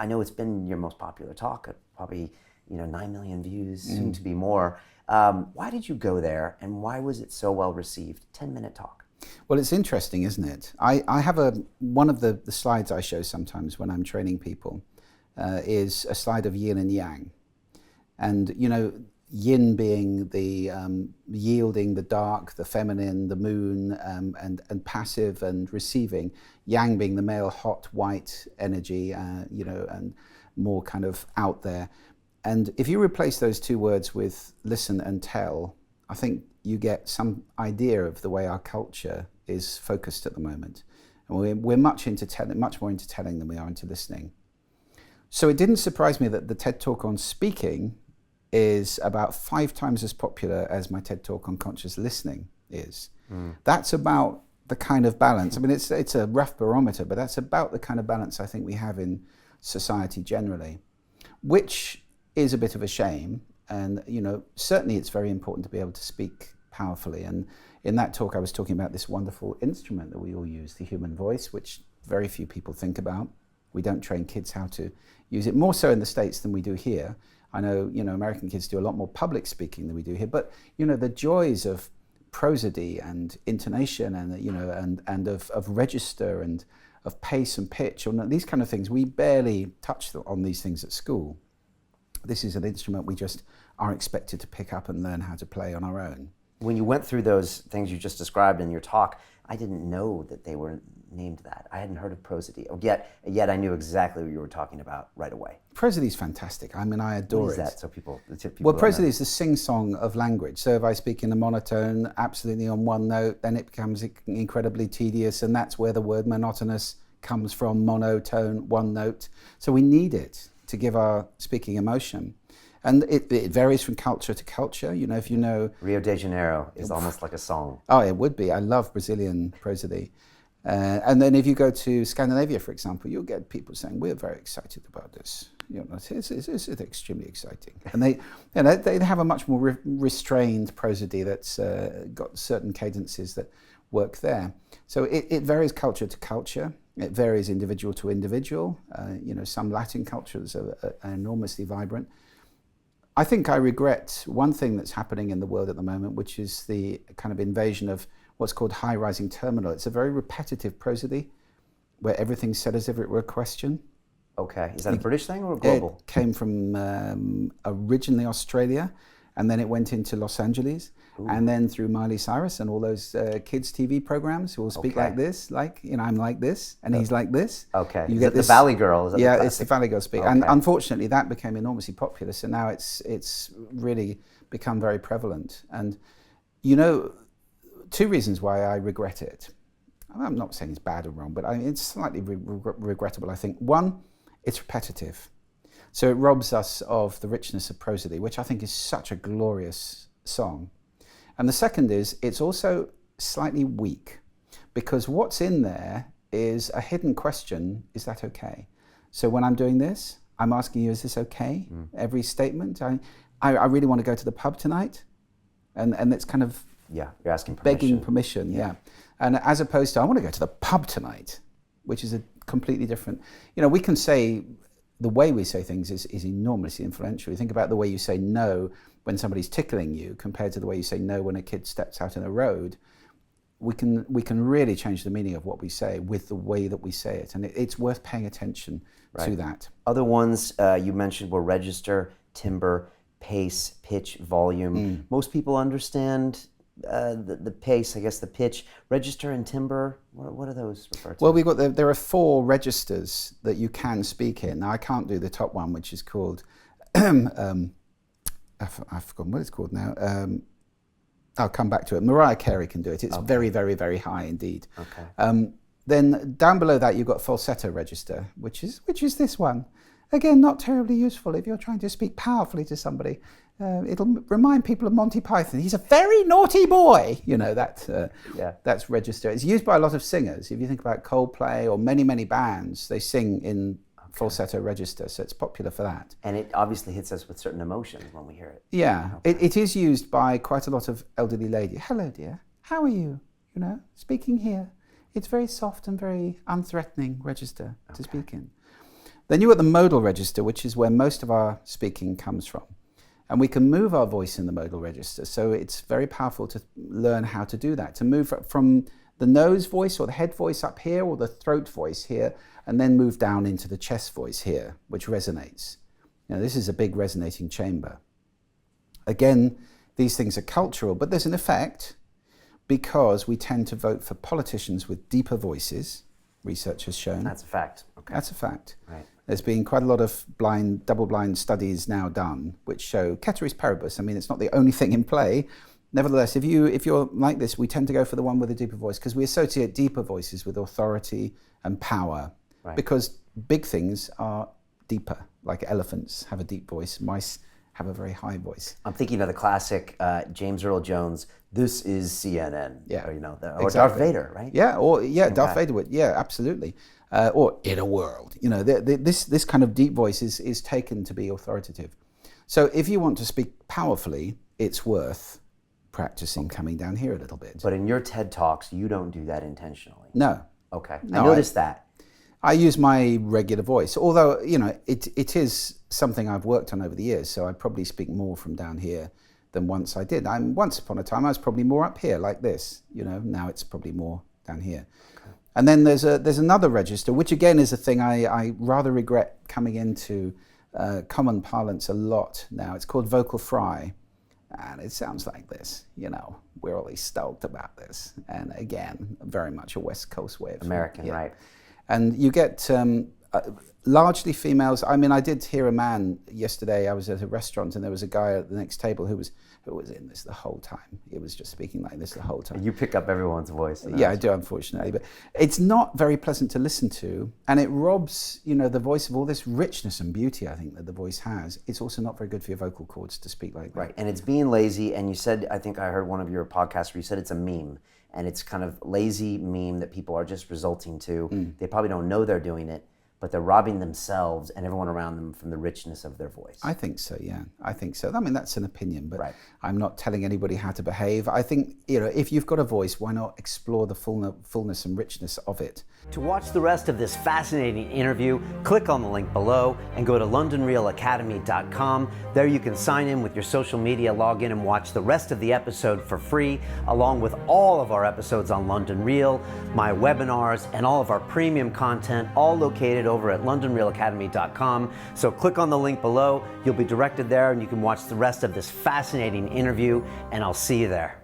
I know it's been your most popular talk, probably 9 million views, soon to be more. Why did you go there, and why was it so well received? 10-minute talk. Well, it's interesting, isn't it? I have one of the slides I show sometimes when I'm training people is a slide of yin and yang. And, yin being the yielding, the dark, the feminine, the moon, and passive and receiving. Yang being the male, hot, white energy, and more kind of out there. And if you replace those two words with listen and tell, I think you get some idea of the way our culture is focused at the moment. And we're much more into telling than we are into listening. So it didn't surprise me that the TED Talk on speaking is about 5 times as popular as my TED Talk on conscious listening is. That's about the kind of balance. I mean, it's a rough barometer, but that's about the kind of balance I think we have in society generally, which is a bit of a shame. And, certainly it's very important to be able to speak powerfully. And in that talk, I was talking about this wonderful instrument that we all use, the human voice, which very few people think about. We don't train kids how to use it, more so in the States than we do here. I know, American kids do a lot more public speaking than we do here, but, the joys of prosody and intonation and of register and of pace and pitch, and these kind of things, we barely touch on these things at school. This is an instrument we just are expected to pick up and learn how to play on our own. When you went through those things you just described in your talk, I didn't know that they were named that. I hadn't heard of prosody. Yet I knew exactly what you were talking about right away. Prosody is fantastic. I mean, I adore it. What is that? So people well, prosody is the sing-song of language. So if I speak in a monotone, absolutely on one note, then it becomes incredibly tedious, and that's where the word monotonous comes from, monotone, one note. So we need it to give our speaking emotion. And it varies from culture to culture. If you know... Rio de Janeiro is almost like a song. Oh, it would be. I love Brazilian prosody. And then if you go to Scandinavia, for example, you'll get people saying, we're very excited about this. It's extremely exciting. And they have a much more restrained prosody that's got certain cadences that work there. So it varies culture to culture. It varies individual to individual. Some Latin cultures are enormously vibrant. I think I regret one thing that's happening in the world at the moment, which is the kind of invasion of what's called high-rising terminal. It's a very repetitive prosody where everything's said as if it were a question. Okay. Is that a British thing or global? It came from originally Australia, and then it went into Los Angeles, and then through Miley Cyrus and all those kids' TV programs who will speak like this, I'm like this, and he's like this. Okay. Is it the Valley Girl? Is that it's the Valley Girl speak. Okay. And unfortunately, that became enormously popular, so now it's really become very prevalent. And, 2 reasons why I regret it. I'm not saying it's bad or wrong, but it's slightly regrettable, I think. One, it's repetitive. So it robs us of the richness of prosody, which I think is such a glorious song. And the second is, it's also slightly weak, because what's in there is a hidden question, is that okay? So when I'm doing this, I'm asking you, is this okay? Every statement, I really want to go to the pub tonight. And it's kind of... Yeah, you're asking permission. Begging permission, yeah. And as opposed to, I want to go to the pub tonight, which is a completely different... we can say, the way we say things is enormously influential. You think about the way you say no when somebody's tickling you compared to the way you say no when a kid steps out in a road. We can really change the meaning of what we say with the way that we say it. And it's worth paying attention to that. Other ones you mentioned were register, timbre, pace, pitch, volume. Most people understand the pace, I guess the pitch. Register and timbre, what are those referred to? Well, there are 4 registers that you can speak in. Now, I can't do the top one, which is called, I've forgotten what it's called now. I'll come back to it. Mariah Carey can do it. It's very, very, very high indeed. Okay. Then down below that, you've got falsetto register, which is this one. Again, not terribly useful if you're trying to speak powerfully to somebody. It'll remind people of Monty Python. He's a very naughty boy. That's register. It's used by a lot of singers. If you think about Coldplay or many, many bands, they sing in falsetto register, so it's popular for that. And it obviously hits us with certain emotions when we hear it. Yeah, it is used by quite a lot of elderly ladies. Hello, dear. How are you? Speaking here. It's very soft and very unthreatening register to speak in. Then you've got the modal register, which is where most of our speaking comes from. And we can move our voice in the modal register. So it's very powerful to learn how to do that, to move from the nose voice or the head voice up here or the throat voice here, and then move down into the chest voice here, which resonates. This is a big resonating chamber. Again, these things are cultural, but there's an effect because we tend to vote for politicians with deeper voices, research has shown. That's a fact. Okay. That's a fact. Right. There's been quite a lot of double-blind studies now done which show ceteris paribus. I mean, it's not the only thing in play. Nevertheless, if you're like this, we tend to go for the one with a deeper voice because we associate deeper voices with authority and power. Right. Because big things are deeper, like elephants have a deep voice, mice have a very high voice. I'm thinking of the classic James Earl Jones, "This is CNN." Yeah. Or, or exactly. Darth Vader, right? Yeah, Darth Vader would, yeah, absolutely. Or in a world, this kind of deep voice is taken to be authoritative. So if you want to speak powerfully, it's worth practicing coming down here a little bit. But in your TED Talks, you don't do that intentionally. No. Okay, No, I noticed that. I use my regular voice, although, it is something I've worked on over the years, so I probably speak more from down here than once I did. Once upon a time, I was probably more up here like this, now it's probably more down here. Okay. And then there's another register, which again is a thing I rather regret coming into common parlance a lot now. It's called vocal fry, and it sounds like this, we're always stoked about this. And again, very much a West Coast way of American, right. And you get largely females. I mean, I did hear a man yesterday. I was at a restaurant and there was a guy at the next table who was in this the whole time. He was just speaking like this the whole time. You pick up everyone's voice. Yeah, I do, unfortunately. But it's not very pleasant to listen to, and it robs, the voice of all this richness and beauty, I think, that the voice has. It's also not very good for your vocal cords to speak like that. Right, and it's being lazy, and you said, I think I heard one of your podcasts where you said it's a meme, and it's kind of lazy meme that people are just resulting to. They probably don't know they're doing it, but they're robbing themselves and everyone around them from the richness of their voice. I think so, yeah. I think so. I mean, that's an opinion, but right. I'm not telling anybody how to behave. I think, if you've got a voice, why not explore the fullness and richness of it? To watch the rest of this fascinating interview, click on the link below and go to londonrealacademy.com. There you can sign in with your social media, log in and watch the rest of the episode for free, along with all of our episodes on London Real, my webinars, and all of our premium content, all located over at londonrealacademy.com. So click on the link below, you'll be directed there and you can watch the rest of this fascinating interview, and I'll see you there.